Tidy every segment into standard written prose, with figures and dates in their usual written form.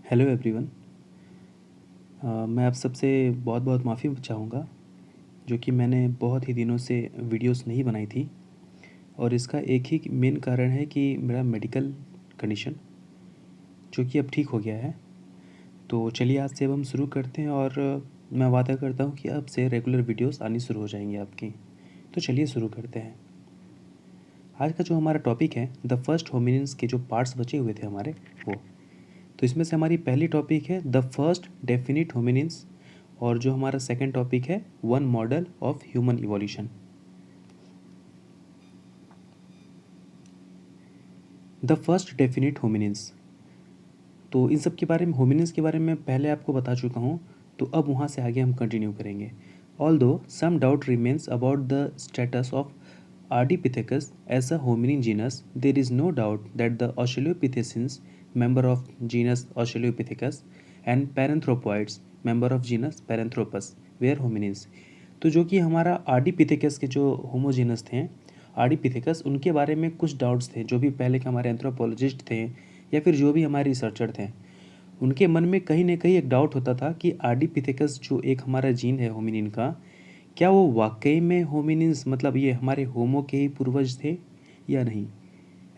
Hello everyone. मैं आप सबसे बहुत बहुत माफ़ी चाहूँगा जो कि मैंने बहुत ही दिनों से वीडियोस नहीं बनाई थी। और इसका एक ही मेन कारण है कि मेरा मेडिकल कंडीशन जो कि अब ठीक हो गया है। तो चलिए आज से अब हम शुरू करते हैं और मैं वादा करता हूँ कि अब से रेगुलर वीडियोस आनी शुरू हो जाएंगी आपकी। तो चलिए शुरू करते हैं। आज का जो हमारा टॉपिक है द फर्स्ट होमिनिन्स के जो पार्ट्स बचे हुए थे हमारे वो। तो इसमें से हमारी पहली टॉपिक है द फर्स्ट डेफिनिट होमिनिन्स, और जो हमारा सेकंड टॉपिक है one model of human evolution. The first definite hominins, तो इन सब के बारे में, होमिनिन्स के बारे में पहले आपको बता चुका हूँ। तो अब वहाँ से आगे हम कंटिन्यू करेंगे। Although some doubt remains about the status of Ardipithecus as a hominin genus, there is no doubt that the Australopithecines, member of genus Australopithecus, and Paranthropoids, member of genus Paranthropus, were hominins। तो जो कि हमारा आर्डिपिथेकस के जो homogeneous थे आर्डिपिथेकस, उनके बारे में कुछ डाउट्स थे जो भी पहले के हमारे एंथ्रोपोलॉजिस्ट थे या फिर जो भी हमारे रिसर्चर थे, उनके मन में कहीं ना कहीं एक डाउट होता था कि आर्डिपिथेकस जो एक हमारा जीन है होमिनिन का, क्या वो वाकई में होमिनिन्स मतलब ये हमारे होमो के ही पूर्वज थे या नहीं,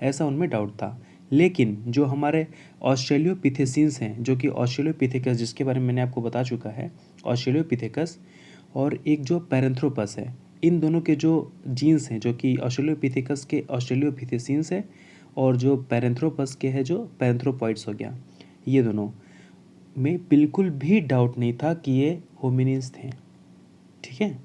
ऐसा उनमें डाउट था। लेकिन जो हमारे ऑस्ट्रेलियोपिथेसिन्स हैं, जो कि ऑस्ट्रेलियोपिथेकस जिसके बारे में मैंने आपको बता चुका है, ऑस्ट्रेलियोपिथेकस और एक जो पैरेंथ्रोपस है, इन दोनों के जो जीन्स हैं जो कि ऑस्ट्रेलियोपिथेकस के ऑस्ट्रेलियोपिथेसिन्स है और जो पैरेंथ्रोपस के है जो पैरेंथ्रोपॉइड्स हो गया, ये दोनों में बिल्कुल भी डाउट नहीं था कि ये होमिनिन्स थे। ठीक है।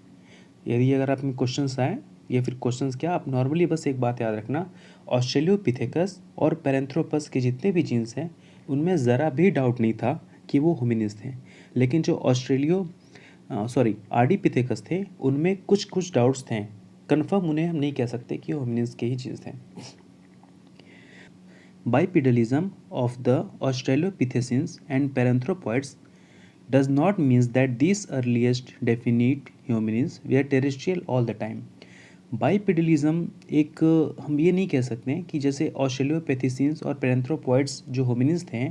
यदि अगर आप में क्वेश्चंस आए या फिर क्वेश्चंस क्या, आप नॉर्मली बस एक बात याद रखना, ऑस्ट्रेलियोपिथेकस और पैरेंथ्रोपस के जितने भी जीन्स हैं उनमें ज़रा भी डाउट नहीं था कि वो होमिनिन्स थे। लेकिन जो आर्डिपिथेकस थे उनमें कुछ कुछ डाउट्स थे। कन्फर्म उन्हें हम नहीं कह सकते कि होमिनिन्स के ही जीन्स थे। Bipedalism of the Australopithecines and Paranthropoids does not mean that these earliest definite hominins were terrestrial all the time। बाइपेडलिज्म एक, हम ये नहीं कह सकते कि जैसे ऑस्ट्रेलियोपेथिसिन्स और पैरेंथ्रोपॉइड्स जो होमिनिन्स थे,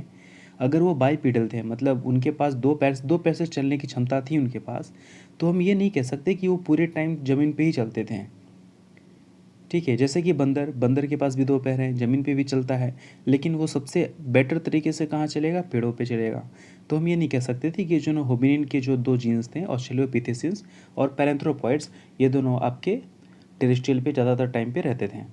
अगर वो बाइपेडल थे मतलब उनके पास दो पैर से चलने की क्षमता थी उनके पास, तो हम ये नहीं कह सकते कि वो पूरे टाइम ज़मीन पे ही चलते थे। ठीक है। जैसे कि बंदर के पास भी दो पैर हैं, ज़मीन पे भी चलता है, लेकिन वो सबसे बेटर तरीके से कहाँ चलेगा, पेड़ों पे चलेगा। तो हम ये नहीं कह सकते थे कि जो होमिनिन के जो दो जीन्स थे ऑस्ट्रेलियोपिथेसिस और पैरेंथ्रोपॉइड्स, ये दोनों आपके टेरेस्ट्रियल पे ज़्यादातर टाइम पे रहते थे।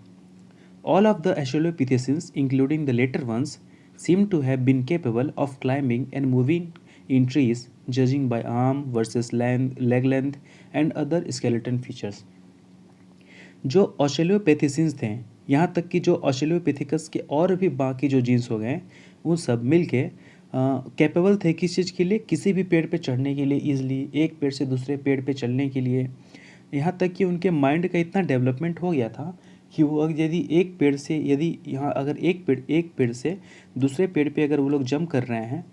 All of the australopithecines including the later ones seem to have been capable of climbing and moving in trees, judging by arm versus leg length and other skeleton features। जो ऑस्ट्रेलियोपेथिसिन्स थे, यहाँ तक कि जो ऑस्ट्रेलियोपेथिकस के और भी बाकी जो जीन्स हो गए, वो सब मिल के कैपेबल थे किस चीज़ के लिए, किसी भी पेड़ पे चढ़ने के लिए, ईजिली एक पेड़ से दूसरे पेड़ पे चलने के लिए। यहाँ तक कि उनके माइंड का इतना डेवलपमेंट हो गया था कि वो यदि एक पेड़ से, यदि यहाँ अगर एक पेड़ से दूसरे पेड़ पे अगर वो लोग जंप कर रहे हैं,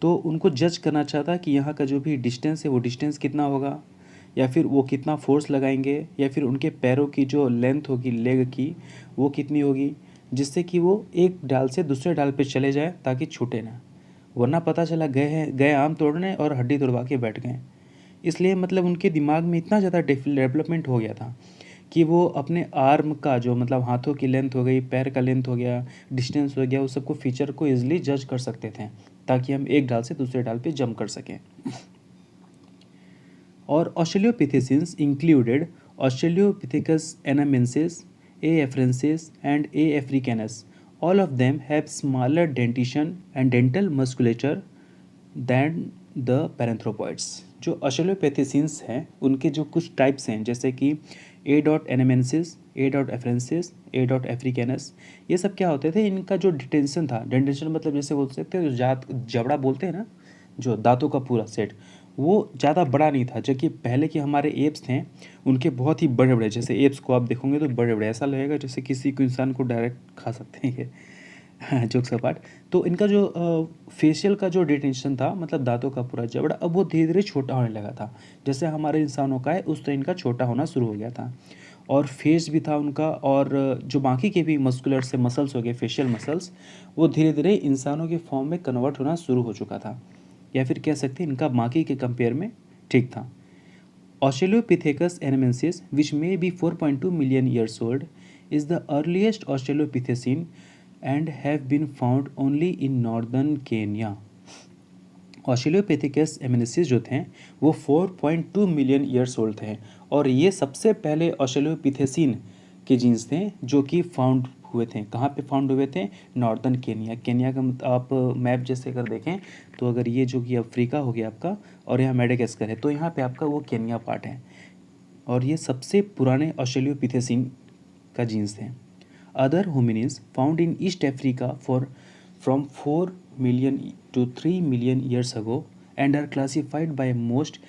तो उनको जज करना चाहता कि यहाँ का जो भी डिस्टेंस है वो डिस्टेंस कितना होगा, या फिर वो कितना फोर्स लगाएंगे, या फिर उनके पैरों की जो लेंथ होगी लेग की वो कितनी होगी, जिससे कि वो एक डाल से दूसरे डाल पे चले जाए ताकि छूटे ना। वरना पता चला गए आम तोड़ने और हड्डी तोड़वा के बैठ गए। इसलिए मतलब उनके दिमाग में इतना ज़्यादा डेवलपमेंट हो गया था कि वो अपने आर्म का जो मतलब हाथों की लेंथ हो गई, पैर का लेंथ हो गया, डिस्टेंस हो गया, उस सबको फीचर को ईजिली जज कर सकते थे ताकि हम एक डाल से दूसरे डाल पे जंप कर सकें। और australopithecines included Australopithecus anamensis, A afarensis and A africanus. All of them have smaller dentition and dental musculature than the paranthropoids. जो ऑस्ट्रेलियोपेथिसिन्स हैं उनके जो कुछ टाइप्स हैं, जैसे कि A dot anamensis, A dot afarensis, A dot africanus, ये सब क्या होते थे, इनका जो डिटेंशन था, डेंटेशन मतलब जैसे बोल सकते हैं जबड़ा बोलते हैं ना, जो दांतों का पूरा सेट, वो ज़्यादा बड़ा नहीं था। जबकि पहले के हमारे एप्स थे उनके बहुत ही बड़े बड़े, जैसे एप्स को आप देखोगे तो बड़े बड़े, ऐसा लगेगा जैसे किसी को इंसान को डायरेक्ट खा सकते हैं ये जोक्स अपार्ट। तो इनका जो फेशियल का जो डिटेंशन था मतलब दांतों का पूरा जबड़ा, अब वो धीरे धीरे छोटा होने लगा था, जैसे हमारे इंसानों का है उस तरह इनका छोटा होना शुरू हो गया था। और फेस भी था उनका, और जो बाकी के भी मस्कुलर से मसल्स हो गए, फेशियल मसल्स, वो धीरे धीरे इंसानों के फॉर्म में कन्वर्ट होना शुरू हो चुका था, या फिर कह सकते हैं इनका बाकी के कंपेयर में ठीक था। Australopithecus anamensis, which may be 4.2 million years old, is the earliest Australopithecine and have been found only in northern Kenya. Australopithecus anamensis जो थे वो 4.2 मिलियन ईयर्स ओल्ड थे, और ये सबसे पहले ऑस्ट्रेलोपिथेसिन के जीन्स थे जो कि फाउंड हुए थे। कहाँ पे फाउंड हुए थे? Northern Kenya. केनिया का आप मैप जैसे अगर देखें तो अगर ये जो कि अफ्रीका हो गया आपका, और यहाँ मेडागास्कर है, तो यहाँ पे आपका वो केनिया पार्ट है, और ये सबसे पुराने ऑस्ट्रेलियोपिथेसिन का जीन्स थे। Other hominins found in East Africa from 4 million to 3 million years ago and are classified by most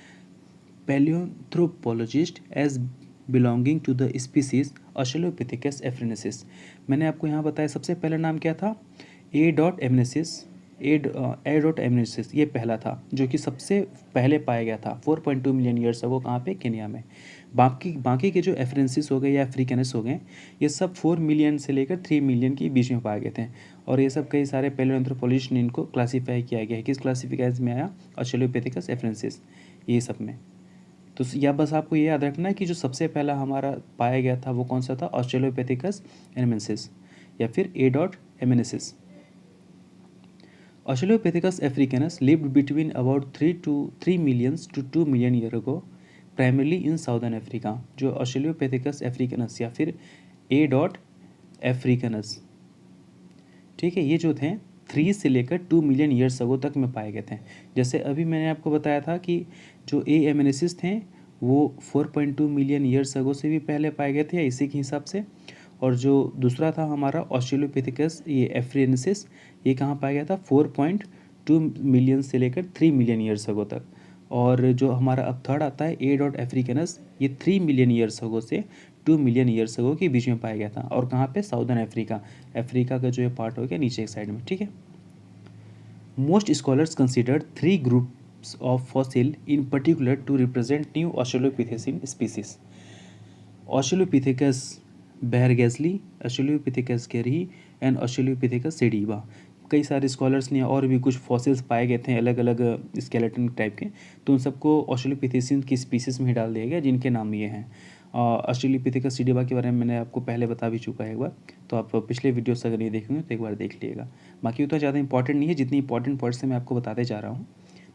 paleoanthropologists as belonging to the species Australopithecus afarensis। मैंने आपको यहाँ बताया सबसे पहला नाम क्या था? ए डॉट एमनेसिस, ये पहला था जो कि सबसे पहले पाया गया था 4.2 मिलियन ईयर्स अगो। कहाँ पे? केनिया में। बाकी के जो एफरेंसिस हो गए या अफ्रीकनस हो गए, ये सब 4 मिलियन से लेकर 3 मिलियन के बीच में पाए गए थे, और ये सब कई सारे पैलियोएंथ्रोपोलॉजिस्ट ने इनको क्लासीफाई किया गया है। किस क्लासिफिकेशन में आया? ऑस्ट्रेलोपिथेकस एफरेंसिस, ये सब में। तो या बस आपको ये याद रखना है कि जो सबसे पहला हमारा पाया गया था वो कौन सा था? ऑस्ट्रेलोपिथेकस एनमेंसिस या फिर A dot anamensis. Australopithecus africanus lived between about 3 million to 2 million year ago, primarily in southern Africa। जो Australopithecus africanus या फिर A डॉट africanus, ठीक है, ये जो थे 3 से लेकर 2 मिलियन ईयर्स अगो तक में पाए गए थे। जैसे अभी मैंने आपको बताया था कि जो ए एमेनेसिस थे वो 4.2 मिलियन ईयर्स अगो से भी पहले पाए गए थे इसी के हिसाब से, और जो दूसरा था हमारा ऑस्ट्रेलोपिथेकस ये एफ्रिएनेसिस, ये कहाँ पाया गया था? 4.2 मिलियन से लेकर 3 मिलियन ईयर्स अगो तक। और जो हमारा अब थर्ड आता है ए डॉट अफ्रीकनस, ये 3 मिलियन ईयर्स अगो से 2 मिलियन ईयर्स अगो के बीच में पाया गया था, और कहाँ पे? Southern Africa. अफ्रीका का जो ये पार्ट हो गया नीचे एक साइड में, ठीक है। Most scholars consider 3 groups of fossil in particular to represent new australopithecine species. Australopithecus bahrelghazali, Australopithecus garhi and Australopithecus sediba. कई सारे स्कॉलर्स ने और भी कुछ फॉसिल्स पाए गए थे अलग अलग स्केलेटन टाइप के, तो उन सबको ऑस्ट्रेलोपिथेसिन की स्पीसीज में ही डाल दिया गया जिनके नाम ये हैं। ऑस्ट्रेलोपिथेकस सेडीवा के बारे में मैंने आपको पहले बता भी चुका है एक बार, तो आप पिछले वीडियोस अगर नहीं देखेंगे तो एक बार देख लीजिएगा। बाकी उतना ज़्यादा इंपॉर्टेंट नहीं है, जितनी इंपॉर्टेंट पॉइंट्स मैं आपको बताते जा रहा हूँ।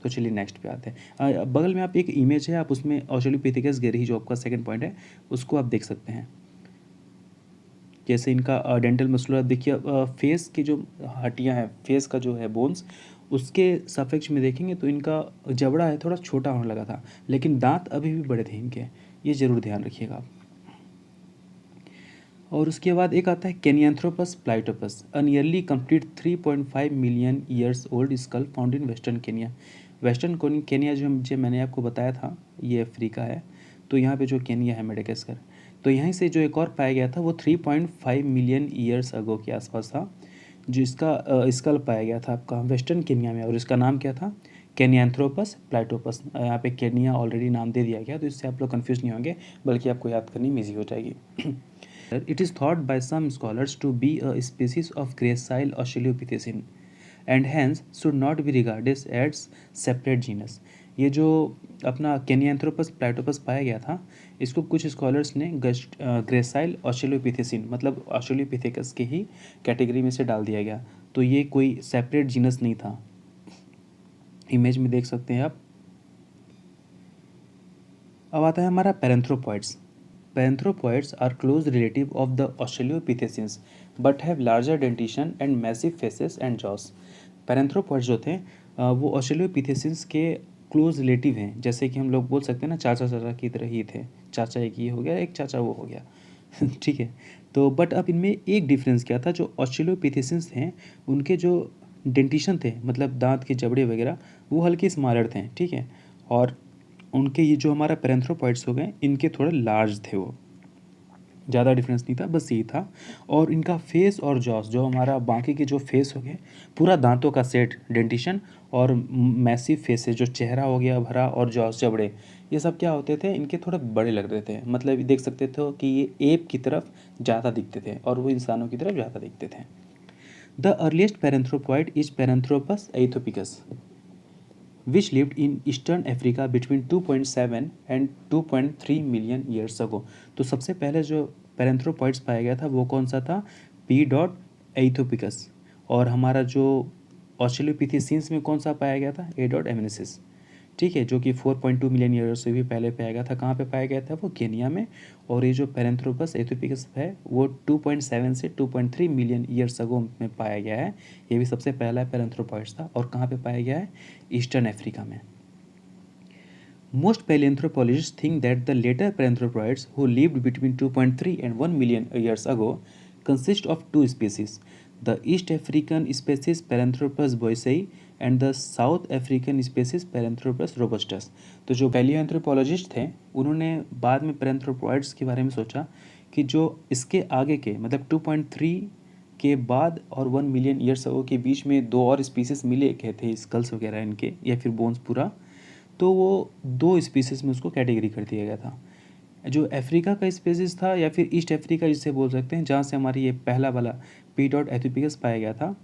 तो चलिए नेक्स्ट पे आते हैं। बगल में आप एक इमेज है, आप उसमें ऑस्ट्रेलोपिथेकस गेरही जो आपका सेकंड पॉइंट है उसको आप देख सकते हैं। जैसे इनका डेंटल मस्कुलर देखिए, फेस की जो हड्डियां हैं, फेस का जो है बोन्स, उसके सापेक्ष में देखेंगे तो इनका जबड़ा है थोड़ा छोटा होने लगा था, लेकिन दांत अभी भी बड़े थे इनके, ये ज़रूर ध्यान रखिएगा आप। और उसके बाद एक आता है Kenyanthropus platyops, a nearly complete 3.5 million years old skull found in western Kenya. Western Kenya जो मैंने आपको बताया था ये अफ्रीका है, तो यहाँ पे जो केनिया है मेडागास्कर, तो यहीं से जो एक और पाया गया था वो 3.5 मिलियन ईयर्स अगो के आसपास था, जो इसका स्कल पाया गया था आपका वेस्टर्न केनिया में, और इसका नाम क्या था? केनियांथ्रोपस प्लाइटोपस। यहाँ पे केनिया ऑलरेडी नाम दे दिया गया, तो इससे आप लोग कन्फ्यूज नहीं होंगे, बल्कि आपको याद करनी ईजी हो जाएगी। It is thought by some scholars to be a species of gracile Australopithecine and hence should not be regarded as separate genus। ये जो अपना केनियांथ्रोपस प्लाइटोपस पाया गया था, इसको कुछ स्कॉलर्स ने ग्रेसाइल ऑस्ट्रेलोपिथेसिन मतलब ऑस्ट्रेलोपिथेकस के ही कैटेगरी में से डाल दिया गया, तो ये कोई सेपरेट जीनस नहीं था। इमेज में देख सकते हैं आप। अब आता है हमारा पैरेंथ्रोपॉइड्स। Paranthropoids are close relative of the Australopithecines but have larger dentition and massive faces and jaws। Paranthropoids जो थे वो Australopithecines के क्लोज रिलेटिव हैं, जैसे कि हम लोग बोल सकते हैं ना चाचा चाचा की तरह ही थे, चाचा एक ये हो गया एक चाचा वो हो गया ठीक है। तो बट अब इनमें एक डिफरेंस क्या था, जो Australopithecines थे उनके जो डेंटिशन थे मतलब दांत के जबड़े वगैरह वो हल्के स्मॉलर थे, ठीक है, और उनके ये जो हमारा पैरेंथ्रोपॉइड्स हो गए इनके थोड़े लार्ज थे वो। ज़्यादा डिफरेंस नहीं था, बस यही था। और इनका फेस और जॉस, जो हमारा बाकी के जो फेस हो गए, पूरा दांतों का सेट डेंटिशन, और मैसिव फेसेस जो चेहरा हो गया भरा, और जॉस जबड़े, ये सब क्या होते थे, इनके थोड़े बड़े लगते थे। मतलब देख सकते थे कि ये एप की तरफ ज़्यादा दिखते थे और वो इंसानों की तरफ ज़्यादा दिखते थे। The earliest paranthropoid is Paranthropus aethiopicus which lived in eastern Africa between 2.7 and 2.3 million years ago. तो सबसे पहले जो पैरेंथ्रोपॉइड्स पाया गया था वो कौन सा था, पी डॉट एइथोपिकस। और हमारा जो ऑस्ट्रेलोपिथेसियंस में कौन सा पाया गया था, ए डॉट एमिनेसिस। ठीक है, जो कि 4.2 मिलियन ईयर्स से भी पहले पाया गया था। कहाँ पे पाया गया था, वो केनिया में। और ये जो पैरेंथ्रोपस एथोपिकस है वो 2.7 से 2.3 मिलियन ईयर्स अगो में पाया गया है। ये भी सबसे पहला पैरेंथ्रोपॉइड्स था। और कहाँ पे पाया गया है, ईस्टर्न अफ्रीका में। Most paleoanthropologists think that the later paranthropoids, who lived between 2.3 and 1 million years ago, consist of two species, the East African species Paranthropus boisei and the South African species Paranthropus robustus। तो जो पैलियोएंथ्रोपोलॉजिस्ट थे उन्होंने बाद में पैरेंथ्रोपॉइड्स के बारे में सोचा कि जो इसके आगे के मतलब 2.3 के बाद और 1 मिलियन ईयर्स अगो के बीच में दो और स्पीसीज मिले गए थे, स्कल्स वगैरह इनके या फिर बोन्स पूरा, तो वो दो स्पीसीज में उसको कैटेगरी कर दिया गया था। जो अफ्रीका का स्पीसीज था या फिर ईस्ट अफ्रीका जिसे बोल सकते हैं, जहाँ से हमारी ये पहला वाला पी डॉट एथियोपिकस पाया गया था,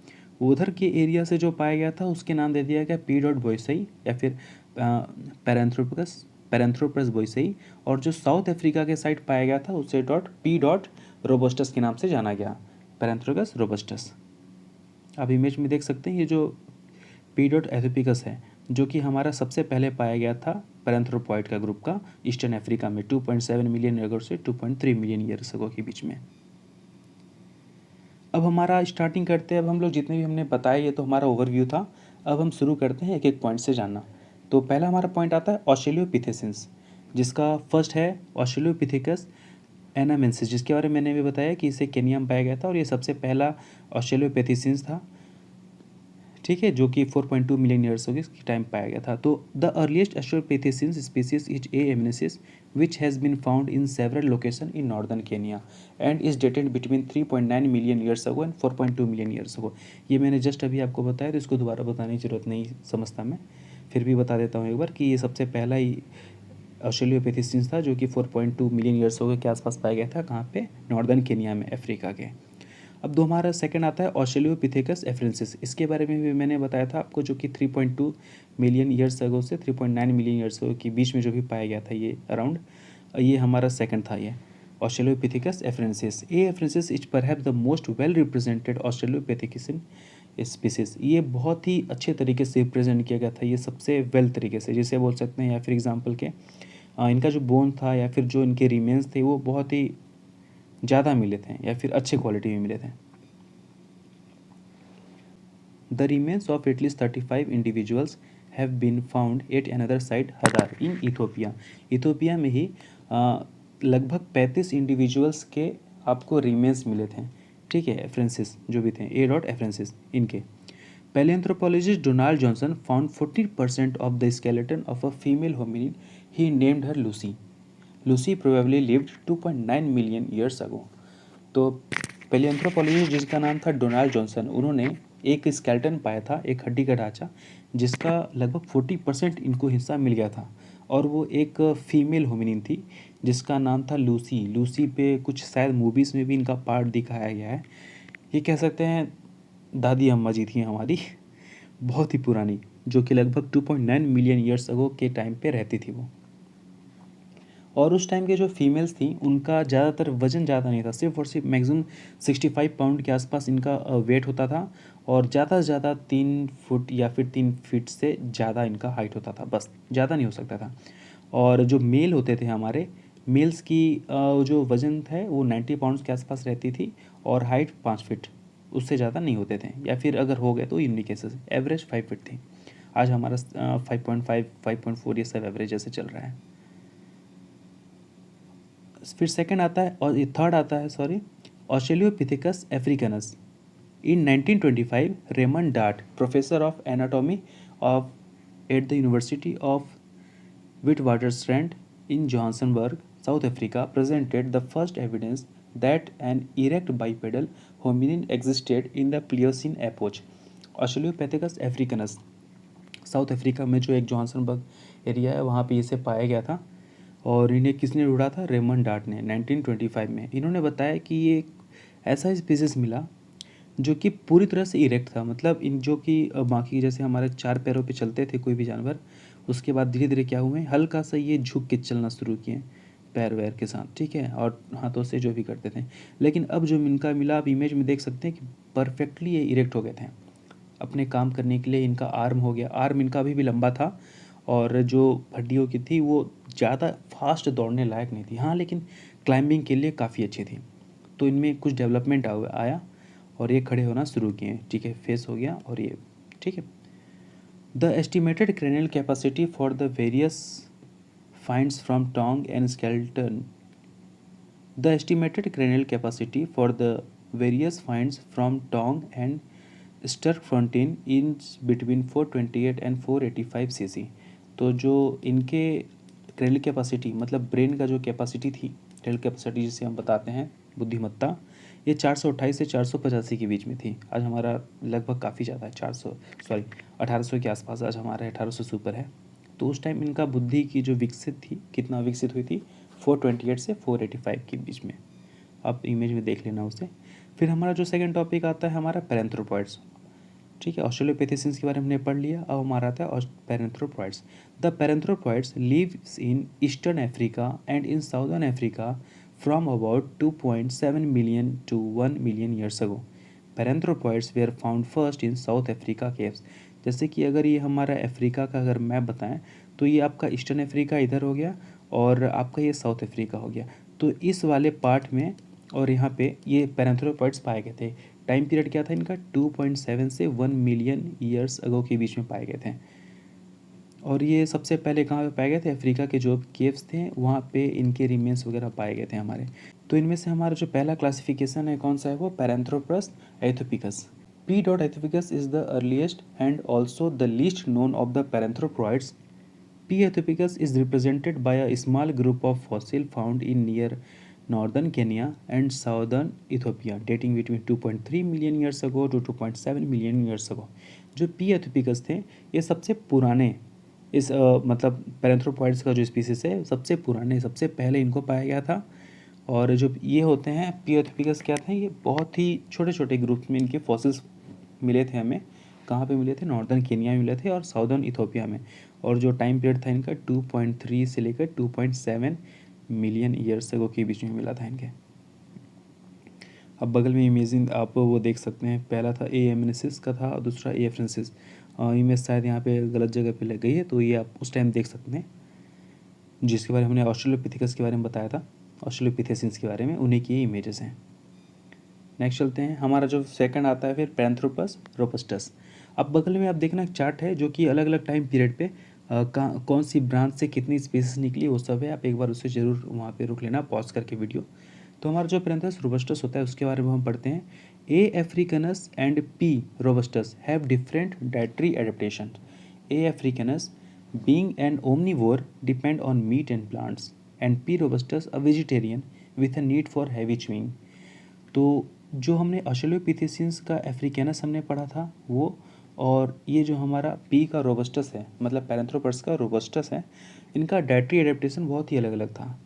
उधर के एरिया से जो पाया गया था उसके नाम दे दिया गया पी डॉट बोइसई या फिर पैरेंथ्रोपस पैरेंथ्रोपस बोइसई। और जो साउथ अफ्रीका के साइड पाया गया था उसे पी डॉट रोबस्टस के नाम से जाना गया, पैरेंथ्रोपस रोबस्टस। आप इमेज में देख सकते हैं ये जो पी डॉट एथियोपिकस है, जो कि हमारा सबसे पहले पाया गया था पैरेंथ्रोपॉइड का ग्रुप का ईस्टर्न अफ्रीका में 2.7 मिलियन ईयर से 2.3 मिलियन ईयर्स अगो के बीच में। अब हमारा स्टार्टिंग करते हैं। अब हम लोग जितने भी हमने बताया ये तो हमारा ओवरव्यू था। अब हम शुरू करते हैं एक एक पॉइंट से जानना। तो पहला हमारा पॉइंट आता है ऑस्ट्रेलियोपिथेसिस, जिसका फर्स्ट है ऑस्ट्रेलियोपिथेकस एनामेंसिस, जिसके बारे में मैंने भी बताया कि इसे केनिया में पाया गया था और ये सबसे पहला ऑस्ट्रेलियोपिथेसिस था। ठीक है, जो कि 4.2 मिलियन ईयर्स हो गए इसकी टाइम पाया गया था। तो the earliest australopithecine species is A anamensis which has been found in several location in northern Kenya and is dated between 3.9 million years ago and 4.2 million years ago. ये मैंने just अभी आपको बताया तो इसको दोबारा बताने की जरूरत नहीं समझता मैं, फिर भी बता देता हूँ एक बार कि ये सबसे पहला ही ऑस्ट्रेलियोपिथेसिस था जो कि 4.2 मिलियन ईयर्स अगो के आसपास पाया गया था। कहाँ पे, नॉर्दर्न केनिया में, अफ्रीका के। अब दो हमारा सेकंड आता है ऑस्ट्रेलियोपिथेकस एफ्रेंसिस। इसके बारे में भी मैंने बताया था आपको, जो कि 3.2 मिलियन ईयर्स अगो से 3.9 मिलियन ईयर्स अगो के बीच में जो भी पाया गया था ये अराउंड, ये हमारा सेकंड था ये Australopithecus afarensis. A afarensis is perhaps the most well represented Australopithecus species. ये बहुत ही अच्छे तरीके से रिप्रेजेंट किया गया था, ये सबसे वेल तरीके से जिसे बोल सकते हैं, या फिर एग्जाम्पल के इनका जो बोन था या फिर जो इनके रिमेन्स थे वो बहुत ही ज़्यादा मिले थे या फिर अच्छे क्वालिटी में मिले थे। The remains of at least 35 individuals have been found at another site Hadar in Ethiopia. Ethiopia में ही लगभग 35 इंडिविजुअल्स के आपको रिमेन्स मिले थे। ठीक है, एफ्रेंसिस जो भी थे, ए डॉट एफ्रेंसिस इनके। Paleoanthropologist Donald Johanson found 40% of the skeleton of a female hominin. He named her Lucy. Lucy probably lived 2.9 million years ago. तो पैलियोएंथ्रोपोलॉजिस्ट जिसका नाम था डोनाल्ड जॉनसन, उन्होंने एक स्केलेटन पाया था, एक हड्डी का ढांचा, जिसका लगभग 40% इनको हिस्सा मिल गया था। और वो एक फीमेल होमिनिन थी जिसका नाम था लूसी। लूसी पे कुछ शायद मूवीज़ में भी इनका पार्ट दिखाया गया है। ये कह सकते हैं दादी अम्मा जी थी हमारी, बहुत ही पुरानी, जो कि लगभग 2.9 मिलियन ईयर्स अगो के टाइम पे रहती थी वो। और उस टाइम के जो फीमेल्स थी उनका ज़्यादातर वज़न ज़्यादा नहीं था, सिर्फ और सिर्फ मैक्सिमम 65 पाउंड के आसपास इनका वेट होता था। और ज़्यादा से ज़्यादा 3 फुट या फिर 3 फीट से ज़्यादा इनका हाइट होता था, बस ज़्यादा नहीं हो सकता था। और जो मेल होते थे हमारे, मेल्स की जो वज़न है वो 90 पाउंड्स के आसपास रहती थी और हाइट 5 फीट, उससे ज़्यादा नहीं होते थे, या फिर अगर हो गए तो यूनिक केसेस। एवरेज 5 फीट थी। आज हमारा 5.5 5.4 ये सब एवरेज ऐसे चल रहा है। फिर सेकंड आता है और थर्ड आता है Australopithecus africanus. In 1925 Raymond Dart, professor of anatomy of at the university of Witwatersrand in Johannesburg, South Africa presented the first evidence that an erect bipedal hominin existed in the Pliocene epoch. Australopithecus africanus south Africa में जो एक जॉनसनबर्ग area है वहाँ पे इसे पाया गया था और इन्हें किसने ढूंढा था? रेमंड डार्ट ने 1925 में। इन्होंने बताया कि ये एक ऐसा स्पीसीज मिला जो कि पूरी तरह से इरेक्ट था, मतलब इन जो कि बाकी जैसे हमारे चार पैरों पे चलते थे कोई भी जानवर, उसके बाद धीरे धीरे क्या हुए, हल्का सा ये झुक के चलना शुरू किए पैर वैर के साथ, ठीक है, और हाथों से जो भी करते थे। लेकिन अब जो इनका मिला, आप इमेज में देख सकते हैं कि परफेक्टली ये इरेक्ट हो गए थे। अपने काम करने के लिए इनका आर्म हो गया, आर्म इनका अभी भी लंबा था और जो हड्डियों की थी वो ज़्यादा फास्ट दौड़ने लायक नहीं थी, हाँ, लेकिन क्लाइंबिंग के लिए काफ़ी अच्छी थी। तो इनमें कुछ डेवलपमेंट आया और ये खड़े होना शुरू किए, ठीक है, फेस हो गया और ये, ठीक है। The estimated cranial capacity for the various finds from Taung and skeleton the estimated cranial capacity for the various finds from Taung and Sterkfontein in between 428 and 485 cc. तो जो इनके क्रेनियल कैपेसिटी मतलब ब्रेन का जो capacity थी, cranial capacity जिसे हम बताते हैं बुद्धिमत्ता, ये 428 से 485 के बीच में थी। आज हमारा लगभग काफ़ी ज़्यादा है, 400 सॉरी 1800 के आसपास, आज हमारा 1800 से ऊपर है। तो उस टाइम इनका बुद्धि की जो विकसित थी, कितना विकसित हुई थी, 428 से 485 के बीच में। आप इमेज में देख लेना उसे। फिर हमारा जो सेकंड टॉपिक आता है हमारा पैरेंथ्रोपॉइड्स, ठीक है। ऑस्ट्रेलोपिथेसियंस के बारे में हमने पढ़ लिया, अब हमारा आता है paranthropoids. The paranthropoids lives in eastern Africa and in southern Africa from about 2.7 million to 1 million years ago. Paranthropoids were found first in South Africa caves. जैसे कि अगर ये हमारा अफ्रीका का अगर मैप बताएं तो ये आपका ईस्टर्न अफ्रीका इधर हो गया और आपका ये साउथ अफ्रीका हो गया। तो इस वाले पार्ट में और यहाँ पे ये पैरेंथ्रोपॉइड्स पाए गए थे। टाइम पीरियड क्या था इनका? 2.7 से 1 मिलियन ईयर्स अगो के बीच में पाए गए थे। और ये सबसे पहले कहाँ पे पाए गए थे? अफ्रीका के जो केव्स थे वहाँ पे इनके रिमेन्स वगैरह पाए गए थे हमारे। तो इनमें से हमारा जो पहला क्लासिफिकेशन है कौन सा है? वो Paranthropus aethiopicus. P dot aethiopicus is the earliest and also the least known of the paranthropoids. P. aethopicus is represented by a small group of fossil found in near northern Kenya and southern Ethiopia dating between 2.3 million years ago to 2.7 million years ago। जो P. aethopicus थे ये सबसे पुराने इस मतलब पैरेंथ्रोपॉइड्स का जो species है सबसे पुराने, सबसे पहले इनको पाया गया था। और जो ये होते हैं P. aethopicus क्या थे? ये बहुत ही छोटे छोटे ग्रुप्स में इनके फॉसिल्स मिले थे हमें। कहाँ पे मिले थे? नॉर्दर्न केनिया में मिले थे और साउदर्न इथोपिया में। और जो टाइम पीरियड था इनका 2.3 से लेकर 2.7 मिलियन ईयर्स अगो के बीच में मिला था इनके। अब बगल में इमेजिन आप वो देख सकते हैं, पहला था ए एमनेसिस का था और दूसरा ए फ्रांसिस। इमेज शायद यहाँ पे गलत जगह पे लग गई है, तो ये आप उस टाइम देख सकते हैं जिसके बारे में हमने ऑस्ट्रेलोपिथेकस के बारे में बताया था, ऑस्ट्रेलोपिथेसिंस के बारे में, उन्हीं की इमेजेस हैं। नेक्स्ट चलते हैं, हमारा जो सेकंड आता है फिर पैरेंथ्रोपस रोबस्टस। अब बगल में आप देखना एक चार्ट है जो कि अलग अलग टाइम पीरियड पे कौन सी ब्रांच से कितनी स्पीसीज निकली वो सब है। आप एक बार उससे ज़रूर वहाँ पे रुक लेना पॉज करके वीडियो। तो हमारा जो पैरेंथ्रोपस रोबस्टस होता है उसके बारे में हम पढ़ते हैं। A africanus and P robustus have different dietary adaptation. A africanus being an omnivore depend on meat and plants and P robustus a vegetarian with a need for heavy chewing. तो जो हमने ऑस्ट्रेलोपिथेसियंस का अफ्रीकैनस हमने पढ़ा था वो, और ये जो हमारा पी का रोबस्टस है मतलब पैरेंथ्रोपर्स का रोबस्टस है, इनका डाइटरी एडेप्टेशन बहुत ही अलग अलग था।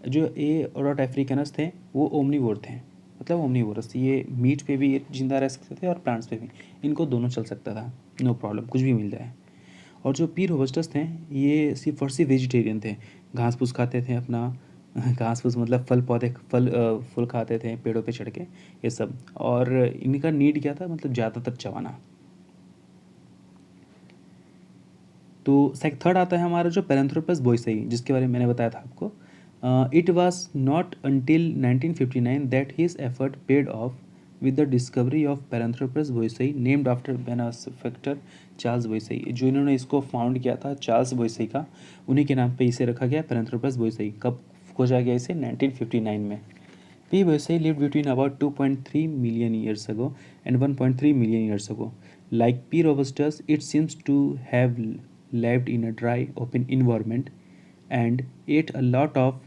जो ए और अफ्रीकैनस थे वो ओमनीवोर थे, मतलब ओमनीवोरस, ये मीट पे भी जिंदा रह सकते थे और प्लांट्स पे भी, इनको दोनों चल सकता था, नो प्रॉब्लम, कुछ भी मिल जाए। और जो पी रोबस्टस थे ये सिर्फ और सिर्फ वेजिटेरियन थे, घास फूस खाते थे अपना, घास फूस मतलब फल पौधे, फूल खाते थे पेड़ों पे चढ़ के, ये सब। और इनका नीड क्या था? मतलब ज़्यादातर चबाना। तो थर्ड आता है हमारा जो पैरेंथ्रोपस बोइसई, जिसके बारे में मैंने बताया था आपको। It was not until 1959 that his effort paid off with the discovery of Paranthropus boisei named after benefactor Charles Boise. जो इन्होंने इसको फाउंड किया था चार्ल्स बोइसई का, उन्हीं के नाम पे इसे रखा गया पैरेंथ्रोपस बोइसई। कब खोजा गया इसे? 1959 में। P. boisei lived between about 2.3 million years ago and 1.3 million years ago. Like P. robustus, it seems to have lived in a dry, open environment and ate a lot of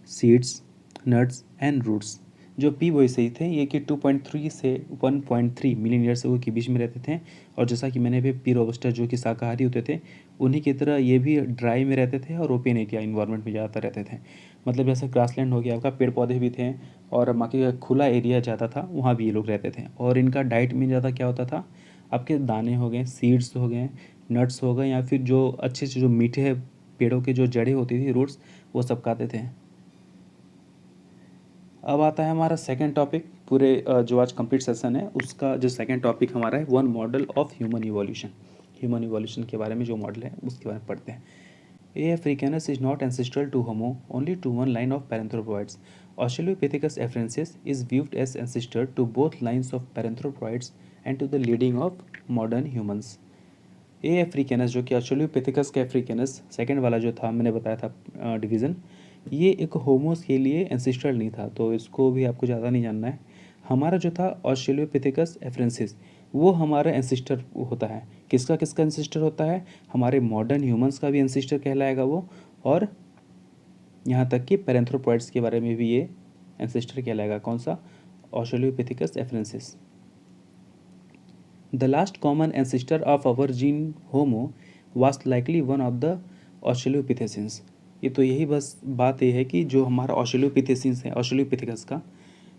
seeds, nuts and roots. जो P boisei थे ये कि 2.3 से 1.3 million years अगो के बीच में रहते थे। और जैसा कि मैंने अभी पी रोबस्टा जो कि शाकाहारी होते थे, उन्हीं की तरह ये भी ड्राई में रहते थे और ओपन एरिया इन्वायरमेंट में ज़्यादातर रहते थे। मतलब जैसे ग्रासलैंड हो गया आपका, पेड़ पौधे भी थे और बाकी का खुला एरिया ज़्यादा था, वहाँ भी ये लोग रहते थे। और इनका डाइट में ज़्यादा क्या होता था, आपके दाने हो गए, सीड्स हो गए, नट्स हो गए, या फिर जो अच्छे से जो मीठे पेड़ों के जो जड़ें होती थी, रूट्स, वो सब खाते थे। अब आता है हमारा सेकंड टॉपिक। पूरे जो आज कंप्लीट सेशन है उसका जो सेकंड टॉपिक हमारा है, one model of human evolution. Human evolution के बारे में जो मॉडल है उसके बारे में पढ़ते हैं। A africanus is not ancestral to Homo only to one line of paranthropoids. Australopithecus afarensis is viewed as ancestor to both lines of paranthropoids and to the leading of modern humans. ए अफ्रीकानस जो कि Australopithecus का अफ्रीकानस second वाला जो था, मैंने बताया था division, ये एक होमोस के लिए एंसेस्ट्रल नहीं था, तो इसको भी आपको ज़्यादा नहीं जानना है। हमारा जो था ऑस्ट्रेलोपिथेकस एफ्रेंसिस, वो हमारा एंसेस्टर होता है। किसका किसका एंसेस्टर होता है, हमारे मॉडर्न ह्यूमंस का भी एंसेस्टर कहलाएगा वो, और यहाँ तक कि पैरेंथ्रोपॉइड्स के बारे में भी ये एंसेस्टर कहलाएगा। कौन सा, Australopithecus एफ्रेंसिस। The last common ancestor of our gene Homo was likely one of the Australopithecines. ये तो यही बस बात ये है कि जो हमारा ऑस्ट्रेलोपिथेसिन्स है, ऑस्ट्रेलोपिथेकस का,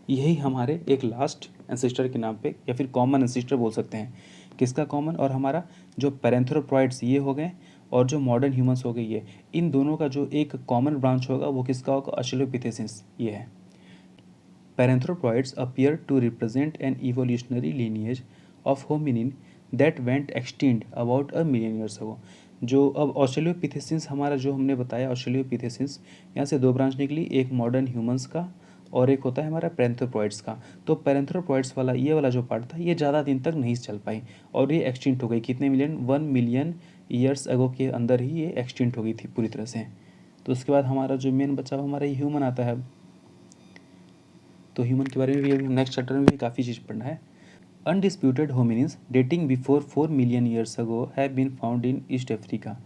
यही हमारे एक लास्ट एंसेस्टर के नाम पे या फिर कॉमन एंसेस्टर बोल सकते हैं। किसका कॉमन, और हमारा जो पैरेंथ्रोपॉइड्स ये हो गए और जो मॉडर्न ह्यूमंस हो गए, ये इन दोनों का जो एक कॉमन ब्रांच होगा वो किसका होगा, ऑस्ट्रेलोपिथेसिन्स ये है। Paranthropoids appear to represent an evolutionary lineage of hominin that went extinct about a million years ago. जो अब ऑस्ट्रेलियोपिथेसिन्स हमारा जो हमने बताया, ऑस्ट्रेलियोपिथेसिन्स यहाँ से दो ब्रांच निकली, एक मॉडर्न ह्यूमंस का और एक होता है हमारा पैरेंथ्रोपॉइड्स का। तो पैरेंथ्रोपॉइड्स वाला ये वाला जो पार्ट था ये ज़्यादा दिन तक नहीं चल पाई और ये एक्सटिंक्ट हो गई। कितने मिलियन, 1 मिलियन ईयर्स अगो के अंदर ही ये एक्सटिंक्ट हो गई थी पूरी तरह से। तो उसके बाद हमारा जो मेन बचा हुआ हमारा ह्यूमन आता है। तो ह्यूमन के बारे में भी अभी नेक्स्ट चैप्टर में भी काफ़ी चीज़ पढ़ना है। Undisputed hominins dating before 4 million years ago have been found in East Africa.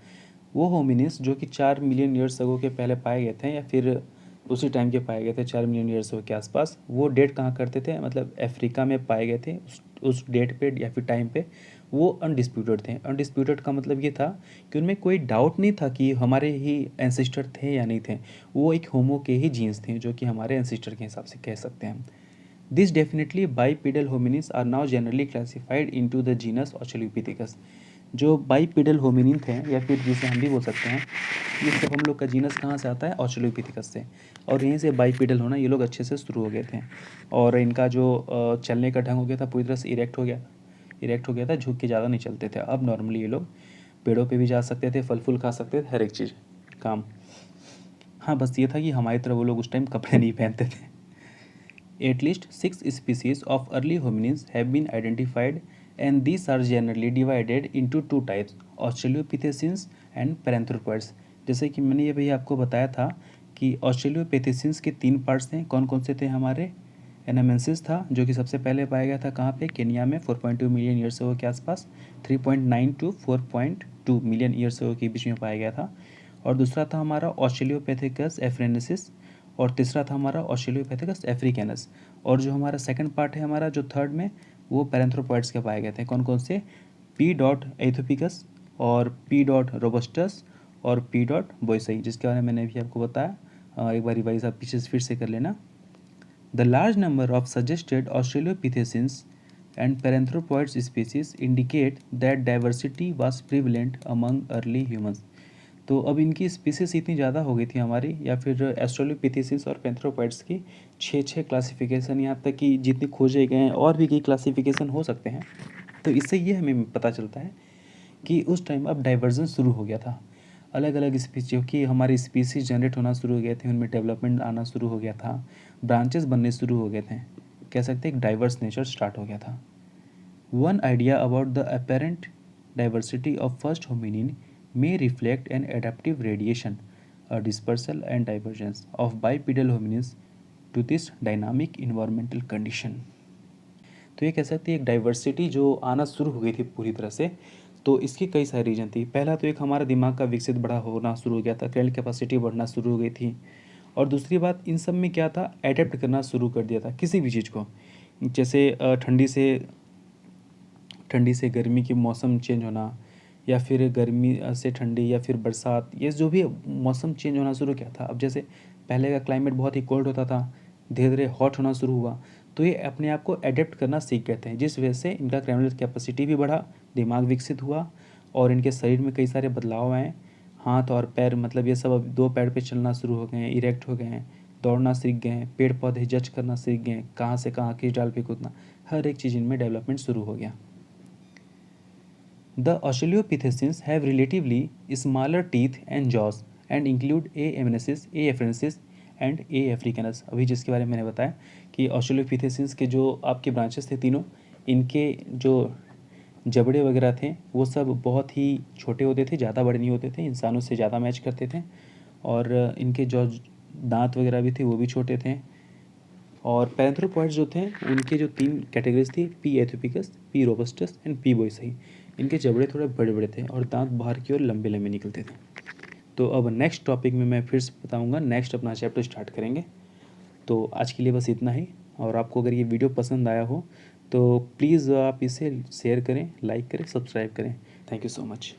वो होमिनिन्स जो कि 4 मिलियन ईयर्स अगो के पहले पाए गए थे या फिर उसी टाइम के पाए गए थे, 4 मिलियन ईयर्स अगो के आसपास, वो डेट कहाँ करते थे, मतलब अफ्रीका में पाए गए थे उस डेट पे या फिर टाइम पे। वो अनडिस्प्यूटेड थे। अनडिस्प्यूटेड का मतलब ये था कि उनमें कोई डाउट नहीं था कि हमारे ही एंसेस्टर थे या नहीं थे, वो एक होमो के ही जीन्स थे जो कि हमारे एंसेस्टर के हिसाब से कह सकते हैं। This definitely bipedal hominins are now generally classified into the genus Australopithecus. जो बाईपीडल होमिनिन थे या फिर जिसे हम भी बोल सकते हैं, ये सब हम लोग का जीनस कहाँ से आता है, ऑस्ट्रेलोपिथेकस से। और यहीं से बाईपीडल होना ये लोग अच्छे से शुरू हो गए थे और इनका जो चलने का ढंग हो गया था पूरी तरह से इरेक्ट हो गया था, झुक के ज़्यादा नहीं चलते थे। अब नॉर्मली ये लोग पेड़ों पे भी जा सकते थे, फल फूल खा सकते थे, हर एक चीज़ काम। हाँ, बस ये था कि हमारी तरह वो लोग उस टाइम कपड़े नहीं पहनते थे। At least 6 species of early hominins have been identified, and these are generally divided into two types, Australopithecines and Paranthropoids. जैसे कि मैंने ये भी आपको बताया था कि ऑस्ट्रेलियोपिथेसिन्स के 3 पार्ट्स थे। कौन कौन से थे हमारे, एनामेंसिस था जो कि सबसे पहले पाया गया था कहाँ पे, केनिया में 4.2 मिलियन ईयर्स अगो के आसपास, 3.9 टू 4.2 मिलियन ईयर्स अगो के बीच में पाया गया था। और दूसरा था हमारा ऑस्ट्रेलियोपेथिकस एफ्रेनेसिस, और तीसरा था हमारा ऑस्ट्रेलियोपेथिकस अफ्रीकानस। और जो हमारा सेकंड पार्ट है हमारा जो थर्ड में, वो पैरेंथ्रोपॉइड्स के पाए गए थे। कौन कौन से, पी डॉट एथोपिकस और पी डॉट रोबस्टस और पी डॉट बोइसई, जिसके बारे में मैंने भी आपको बताया। एक बार रिवाइज आप पीछे फिर से कर लेना। The large number of suggested australopithecines and paranthropoids species indicate that diversity was prevalent among early humans. तो अब इनकी स्पीसीज इतनी ज़्यादा हो गई थी हमारी, या फिर ऑस्ट्रेलोपिथेसिस और पैंथ्रोपॉइड्स की 6 क्लासिफिकेशन, यहाँ तक कि जितनी खोजे गए हैं और भी कई क्लासिफिकेशन हो सकते हैं। तो इससे ये हमें पता चलता है कि उस टाइम अब डाइवर्जन शुरू हो गया था। अलग अलग स्पीसीज, क्योंकि हमारी स्पीसीज जनरेट होना शुरू हो गए थे, उनमें डेवलपमेंट आना शुरू हो गया था, ब्रांचेस बनने शुरू हो गए थे, कह सकते हैं एक डाइवर्स नेचर स्टार्ट हो गया था। One idea about the apparent diversity of first hominin may reflect an adaptive radiation, a dispersal and divergence of bipedal hominins to this dynamic environmental condition. तो ये कह सकते हैं एक डाइवर्सिटी जो आना शुरू हो गई थी पूरी तरह से। तो इसकी कई सारी रीजन थी। पहला तो एक हमारा दिमाग का विकसित बड़ा होना शुरू हो गया था, क्रेनियल कैपेसिटी बढ़ना शुरू हो गई थी, और दूसरी बात, इन सब में क्या था, एडेप्ट करना शुरू कर दिया था किसी भी चीज़ को। जैसे ठंडी से गर्मी की मौसम चेंज होना, या फिर गर्मी से ठंडी, या फिर बरसात, ये जो भी मौसम चेंज होना शुरू किया था। अब जैसे पहले का क्लाइमेट बहुत ही कोल्ड होता था, धीरे धीरे हॉट होना शुरू हुआ, तो ये अपने आप को एडेप्ट करना सीख गए थे, जिस वजह से इनका क्रेनियल कैपेसिटी भी बढ़ा, दिमाग विकसित हुआ, और इनके शरीर में कई सारे बदलाव आए। हाथ और पैर, मतलब ये सब अब दो पैर पे चलना शुरू हो गए हैं, इरेक्ट हो गए हैं, दौड़ना सीख गए हैं, पेड़ पौधे जज करना सीख गए हैं, कहाँ से कहाँ किस डाल पे कूदना, हर एक चीज़ इनमें डेवलपमेंट शुरू हो गया। The Australopithecines have relatively smaller teeth and jaws and include A. eminensis, A. afarensis and A. africanus। अभी जिसके बारे में मैंने बताया कि ऑस्ट्रेलोपिथेसिन्स के जो आपके ब्रांचेस थे तीनों, इनके जो जबड़े वगैरह थे वो सब बहुत ही छोटे होते थे, ज़्यादा बड़े नहीं होते थे, इंसानों से ज़्यादा मैच करते थे, और इनके जो दांत वगैरह भी थे वो भी छोटे थे। और पैरांथ्रोपॉइड्स जो थे उनके जो 3 कैटेगरीज थी, P aethiopicus, P robustus and P boisei. इनके जबड़े थोड़े बड़े बड़े थे और दांत बाहर की ओर लंबे लंबे निकलते थे। तो अब नेक्स्ट टॉपिक में मैं फिर से बताऊंगा, नेक्स्ट अपना चैप्टर स्टार्ट करेंगे। तो आज के लिए बस इतना ही, और आपको अगर ये वीडियो पसंद आया हो तो प्लीज़ आप इसे शेयर करें, लाइक करें, सब्सक्राइब करें। Thank you so much.